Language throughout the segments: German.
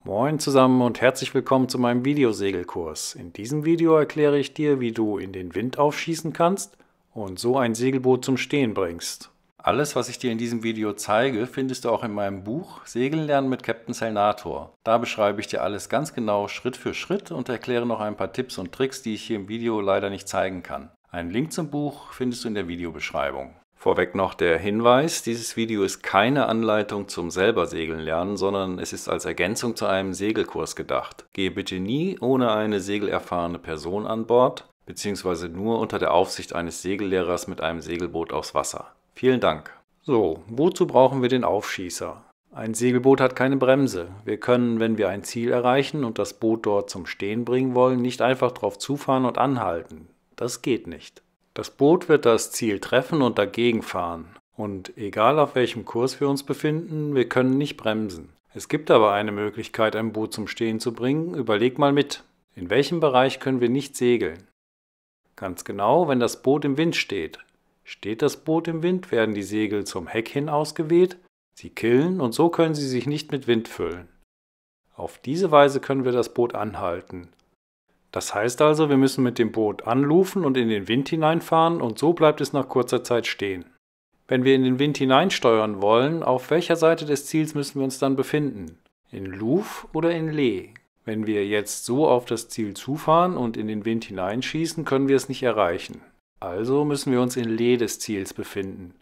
Moin zusammen und herzlich willkommen zu meinem Videosegelkurs. In diesem Video erkläre ich dir, wie du in den Wind aufschießen kannst und so ein Segelboot zum Stehen bringst. Alles, was ich dir in diesem Video zeige, findest du auch in meinem Buch Segeln lernen mit Captain Sailnator. Da beschreibe ich dir alles ganz genau Schritt für Schritt und erkläre noch ein paar Tipps und Tricks, die ich hier im Video leider nicht zeigen kann. Einen Link zum Buch findest du in der Videobeschreibung. Vorweg noch der Hinweis, dieses Video ist keine Anleitung zum selber Segeln lernen, sondern es ist als Ergänzung zu einem Segelkurs gedacht. Gehe bitte nie ohne eine segelerfahrene Person an Bord, beziehungsweise nur unter der Aufsicht eines Segellehrers mit einem Segelboot aufs Wasser. Vielen Dank. So, wozu brauchen wir den Aufschießer? Ein Segelboot hat keine Bremse. Wir können, wenn wir ein Ziel erreichen und das Boot dort zum Stehen bringen wollen, nicht einfach drauf zufahren und anhalten. Das geht nicht. Das Boot wird das Ziel treffen und dagegen fahren. Und egal auf welchem Kurs wir uns befinden, wir können nicht bremsen. Es gibt aber eine Möglichkeit, ein Boot zum Stehen zu bringen. Überleg mal mit. In welchem Bereich können wir nicht segeln? Ganz genau, wenn das Boot im Wind steht. Steht das Boot im Wind, werden die Segel zum Heck hin ausgeweht, sie killen und so können sie sich nicht mit Wind füllen. Auf diese Weise können wir das Boot anhalten. Das heißt also, wir müssen mit dem Boot anlufen und in den Wind hineinfahren und so bleibt es nach kurzer Zeit stehen. Wenn wir in den Wind hineinsteuern wollen, auf welcher Seite des Ziels müssen wir uns dann befinden? In Luf oder in Lee? Wenn wir jetzt so auf das Ziel zufahren und in den Wind hineinschießen, können wir es nicht erreichen. Also müssen wir uns in Lee des Ziels befinden.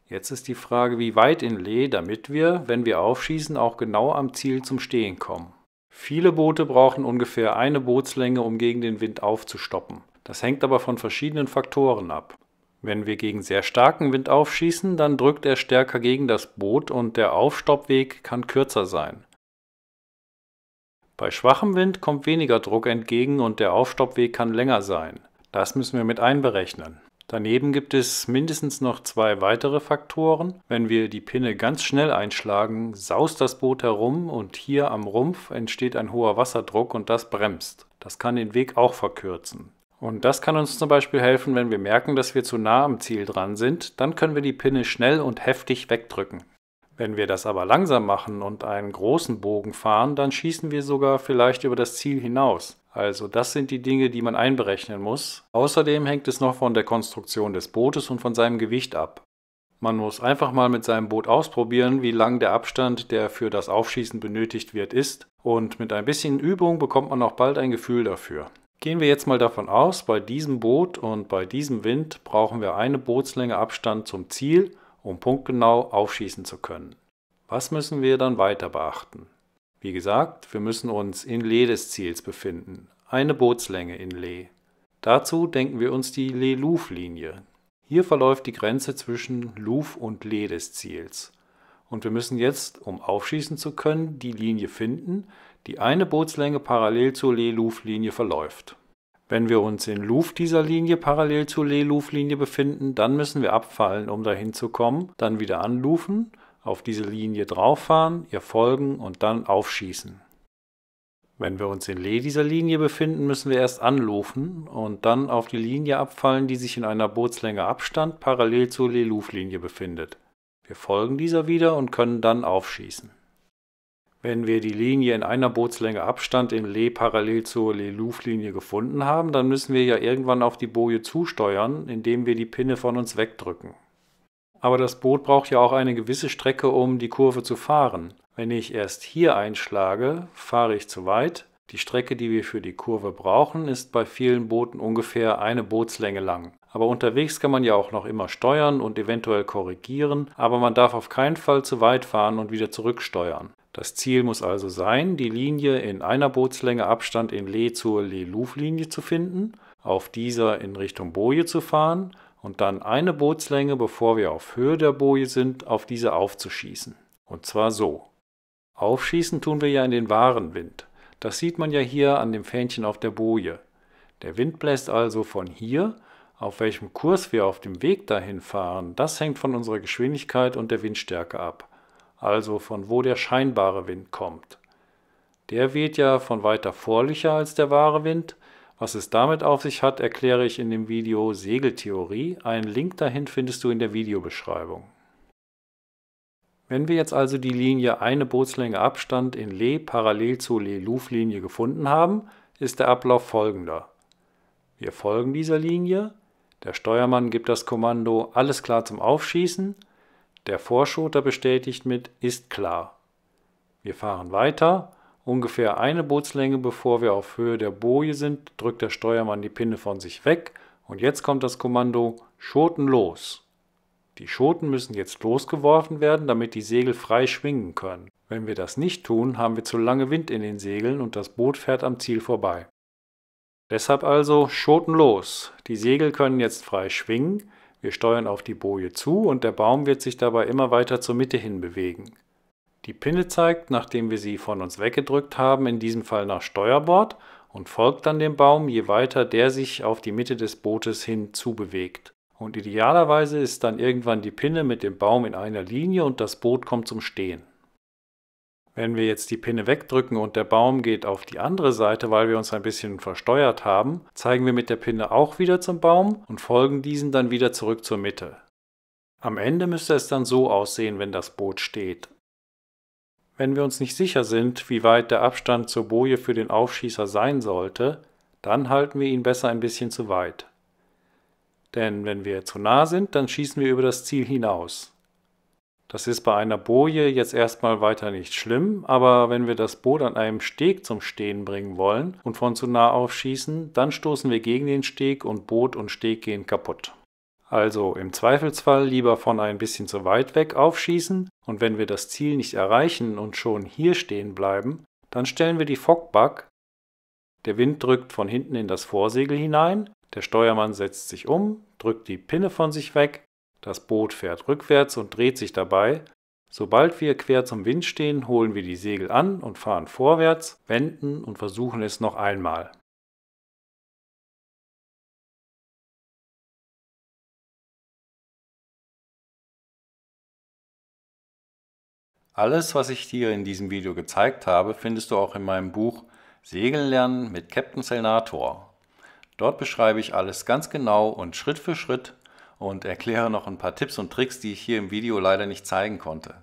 Jetzt ist die Frage, wie weit in Lee, damit wir, wenn wir aufschießen, auch genau am Ziel zum Stehen kommen. Viele Boote brauchen ungefähr eine Bootslänge, um gegen den Wind aufzustoppen. Das hängt aber von verschiedenen Faktoren ab. Wenn wir gegen sehr starken Wind aufschießen, dann drückt er stärker gegen das Boot und der Aufstoppweg kann kürzer sein. Bei schwachem Wind kommt weniger Druck entgegen und der Aufstoppweg kann länger sein. Das müssen wir mit einberechnen. Daneben gibt es mindestens noch zwei weitere Faktoren. Wenn wir die Pinne ganz schnell einschlagen, saust das Boot herum und hier am Rumpf entsteht ein hoher Wasserdruck und das bremst. Das kann den Weg auch verkürzen. Und das kann uns zum Beispiel helfen, wenn wir merken, dass wir zu nah am Ziel dran sind, dann können wir die Pinne schnell und heftig wegdrücken. Wenn wir das aber langsam machen und einen großen Bogen fahren, dann schießen wir sogar vielleicht über das Ziel hinaus. Also das sind die Dinge, die man einberechnen muss. Außerdem hängt es noch von der Konstruktion des Bootes und von seinem Gewicht ab. Man muss einfach mal mit seinem Boot ausprobieren, wie lang der Abstand, der für das Aufschießen benötigt wird, ist. Und mit ein bisschen Übung bekommt man auch bald ein Gefühl dafür. Gehen wir jetzt mal davon aus, bei diesem Boot und bei diesem Wind brauchen wir eine Bootslänge Abstand zum Ziel, um punktgenau aufschießen zu können. Was müssen wir dann weiter beachten? Wie gesagt, wir müssen uns in Lee des Ziels befinden, eine Bootslänge in Lee. Dazu denken wir uns die Lee-Luf-Linie. Hier verläuft die Grenze zwischen Luf und Lee des Ziels. Und wir müssen jetzt, um aufschießen zu können, die Linie finden, die eine Bootslänge parallel zur Lee-Luf-Linie verläuft. Wenn wir uns in Luf dieser Linie parallel zur Lee-Luf-Linie befinden, dann müssen wir abfallen, um dahin zu kommen, dann wieder anlufen, auf diese Linie drauffahren, ihr folgen und dann aufschießen. Wenn wir uns in Lee dieser Linie befinden, müssen wir erst anlufen und dann auf die Linie abfallen, die sich in einer Bootslänge Abstand parallel zur Lee-Luf-Linie befindet. Wir folgen dieser wieder und können dann aufschießen. Wenn wir die Linie in einer Bootslänge Abstand in Lee parallel zur Lee-Luf-Linie gefunden haben, dann müssen wir ja irgendwann auf die Boje zusteuern, indem wir die Pinne von uns wegdrücken. Aber das Boot braucht ja auch eine gewisse Strecke, um die Kurve zu fahren. Wenn ich erst hier einschlage, fahre ich zu weit. Die Strecke, die wir für die Kurve brauchen, ist bei vielen Booten ungefähr eine Bootslänge lang. Aber unterwegs kann man ja auch noch immer steuern und eventuell korrigieren, aber man darf auf keinen Fall zu weit fahren und wieder zurücksteuern. Das Ziel muss also sein, die Linie in einer Bootslänge Abstand in Lee zur Lee-Luf-Linie zu finden, auf dieser in Richtung Boje zu fahren und dann eine Bootslänge, bevor wir auf Höhe der Boje sind, auf diese aufzuschießen. Und zwar so. Aufschießen tun wir ja in den wahren Wind. Das sieht man ja hier an dem Fähnchen auf der Boje. Der Wind bläst also von hier. Auf welchem Kurs wir auf dem Weg dahin fahren, das hängt von unserer Geschwindigkeit und der Windstärke ab. Also von wo der scheinbare Wind kommt. Der weht ja von weiter vorlicher als der wahre Wind. Was es damit auf sich hat, erkläre ich in dem Video Segeltheorie. Einen Link dahin findest du in der Videobeschreibung. Wenn wir jetzt also die Linie eine Bootslänge Abstand in Lee parallel zur Lee-Luff-Linie gefunden haben, ist der Ablauf folgender. Wir folgen dieser Linie, der Steuermann gibt das Kommando alles klar zum Aufschießen, der Vorschoter bestätigt mit ist klar. Wir fahren weiter, ungefähr eine Bootslänge bevor wir auf Höhe der Boje sind, drückt der Steuermann die Pinne von sich weg und jetzt kommt das Kommando Schoten los. Die Schoten müssen jetzt losgeworfen werden, damit die Segel frei schwingen können. Wenn wir das nicht tun, haben wir zu lange Wind in den Segeln und das Boot fährt am Ziel vorbei. Deshalb also Schoten los. Die Segel können jetzt frei schwingen, wir steuern auf die Boje zu und der Baum wird sich dabei immer weiter zur Mitte hin bewegen. Die Pinne zeigt, nachdem wir sie von uns weggedrückt haben, in diesem Fall nach Steuerbord und folgt dann dem Baum, je weiter der sich auf die Mitte des Bootes hin zubewegt. Und idealerweise ist dann irgendwann die Pinne mit dem Baum in einer Linie und das Boot kommt zum Stehen. Wenn wir jetzt die Pinne wegdrücken und der Baum geht auf die andere Seite, weil wir uns ein bisschen versteuert haben, zeigen wir mit der Pinne auch wieder zum Baum und folgen diesen dann wieder zurück zur Mitte. Am Ende müsste es dann so aussehen, wenn das Boot steht. Wenn wir uns nicht sicher sind, wie weit der Abstand zur Boje für den Aufschießer sein sollte, dann halten wir ihn besser ein bisschen zu weit. Denn wenn wir zu nah sind, dann schießen wir über das Ziel hinaus. Das ist bei einer Boje jetzt erstmal weiter nicht schlimm, aber wenn wir das Boot an einem Steg zum Stehen bringen wollen und von zu nah aufschießen, dann stoßen wir gegen den Steg und Boot und Steg gehen kaputt. Also im Zweifelsfall lieber von ein bisschen zu weit weg aufschießen und wenn wir das Ziel nicht erreichen und schon hier stehen bleiben, dann stellen wir die Fockback. Der Wind drückt von hinten in das Vorsegel hinein, der Steuermann setzt sich um, drückt die Pinne von sich weg, das Boot fährt rückwärts und dreht sich dabei. Sobald wir quer zum Wind stehen, holen wir die Segel an und fahren vorwärts, wenden und versuchen es noch einmal. Alles, was ich dir in diesem Video gezeigt habe, findest du auch in meinem Buch Segeln lernen mit Captain Selnator. Dort beschreibe ich alles ganz genau und Schritt für Schritt und erkläre noch ein paar Tipps und Tricks, die ich hier im Video leider nicht zeigen konnte.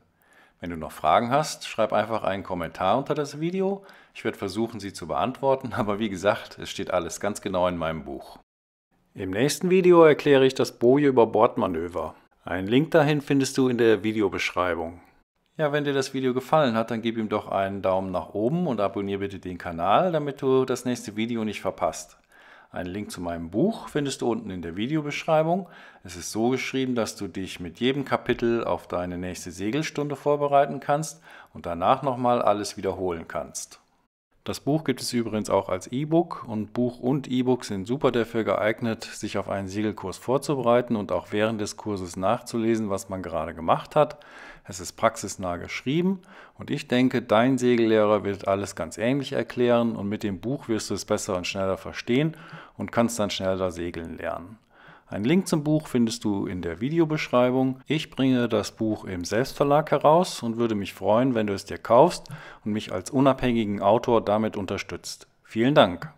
Wenn du noch Fragen hast, schreib einfach einen Kommentar unter das Video. Ich werde versuchen, sie zu beantworten, aber wie gesagt, es steht alles ganz genau in meinem Buch. Im nächsten Video erkläre ich das Boje über Bordmanöver. Einen Link dahin findest du in der Videobeschreibung. Ja, wenn dir das Video gefallen hat, dann gib ihm doch einen Daumen nach oben und abonniere bitte den Kanal, damit du das nächste Video nicht verpasst. Einen Link zu meinem Buch findest du unten in der Videobeschreibung. Es ist so geschrieben, dass du dich mit jedem Kapitel auf deine nächste Segelstunde vorbereiten kannst und danach nochmal alles wiederholen kannst. Das Buch gibt es übrigens auch als E-Book und Buch und E-Book sind super dafür geeignet, sich auf einen Segelkurs vorzubereiten und auch während des Kurses nachzulesen, was man gerade gemacht hat. Es ist praxisnah geschrieben und ich denke, dein Segellehrer wird alles ganz ähnlich erklären und mit dem Buch wirst du es besser und schneller verstehen und kannst dann schneller segeln lernen. Einen Link zum Buch findest du in der Videobeschreibung. Ich bringe das Buch im Selbstverlag heraus und würde mich freuen, wenn du es dir kaufst und mich als unabhängigen Autor damit unterstützt. Vielen Dank!